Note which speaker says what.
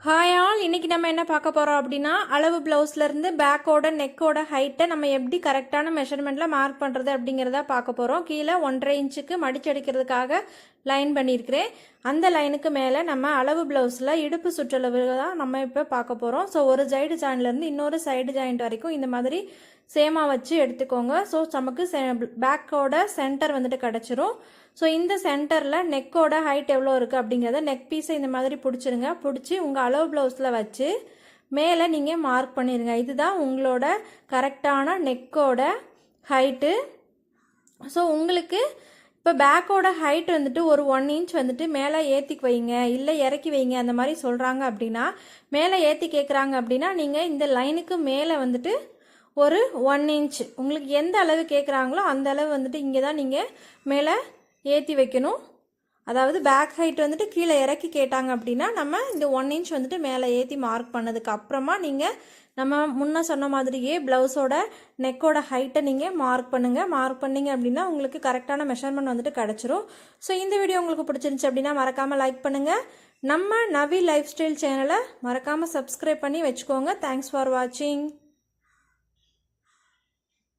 Speaker 1: Hi all, இன்னைக்கு நம்ம என்ன பார்க்க போகிறோம் அப்படின்னா, அளவு ப்ளவுஸ்லேருந்து பேக்கோட நெக்கோட ஹைட்டை நம்ம எப்படி கரெக்டான மெஷர்மெண்ட்டில் மார்க் பண்ணுறது அப்படிங்கிறத பார்க்க போகிறோம். கீழே 1.5 இன்ச்சுக்கு மடிச்சடிக்கிறதுக்காக லைன் பண்ணியிருக்கிறேன். அந்த லைனுக்கு மேலே நம்ம அளவு ப்ளவுஸில் இடுப்பு சுற்றளவு தான் நம்ம இப்போ பார்க்க போகிறோம். ஸோ ஒரு சைடு ஜாயின்லேருந்து இன்னொரு சைடு ஜாயிண்ட் வரைக்கும் இந்த மாதிரி சேமாக வச்சு எடுத்துக்கோங்க. ஸோ நமக்கு பேக்கோட சென்டர் வந்துட்டு கிடச்சிரும். ஸோ இந்த சென்டரில் நெக்கோட ஹைட் எவ்வளோ இருக்குது அப்படிங்கிறத நெக் பீஸை இந்த மாதிரி பிடிச்சிருங்க. பிடிச்சி உங்கள் அளவு ப்ளவுஸில் வச்சு மேலே நீங்கள் மார்க் பண்ணிடுங்க. இதுதான் உங்களோட கரெக்டான நெக்கோட ஹைட்டு. ஸோ உங்களுக்கு இப்போ பேக்கோட ஹைட் வந்துட்டு ஒரு 1 இன்ச் வந்துட்டு மேலே ஏற்றி வைங்க, இல்லை இறக்கி வைங்க அந்த மாதிரி சொல்கிறாங்க அப்படின்னா, மேலே ஏற்றி கேட்குறாங்க அப்படின்னா நீங்கள் இந்த லைனுக்கு மேலே வந்துட்டு ஒரு 1 இன்ச் உங்களுக்கு எந்த அளவு கேட்குறாங்களோ அந்த அளவு வந்துட்டு இங்கே தான் நீங்கள் மேலே ஏற்றி வைக்கணும். அதாவது பேக் ஹைட் வந்துட்டு கீழே இறக்கி கேட்டாங்க அப்படின்னா நம்ம இந்த 1 இன்ச் வந்துட்டு மேலே ஏற்றி மார்க் பண்ணதுக்கு அப்புறமா நீங்கள் நம்ம முன்ன சொன்ன மாதிரியே ப்ளவுஸோட நெக்கோட ஹைட்டை நீங்கள் மார்க் பண்ணுங்கள். மார்க் பண்ணிங்க அப்படின்னா உங்களுக்கு கரெக்டான மெஷர்மெண்ட் வந்துட்டு கிடச்சிரும். ஸோ இந்த வீடியோ உங்களுக்கு பிடிச்சிருந்துச்சு அப்படின்னா மறக்காமல் லைக் பண்ணுங்கள். நம்ம நவி லைஃப் ஸ்டைல் சேனலை மறக்காமல் சப்ஸ்கிரைப் பண்ணி வச்சுக்கோங்க. தேங்க்ஸ் ஃபார் வாட்சிங்.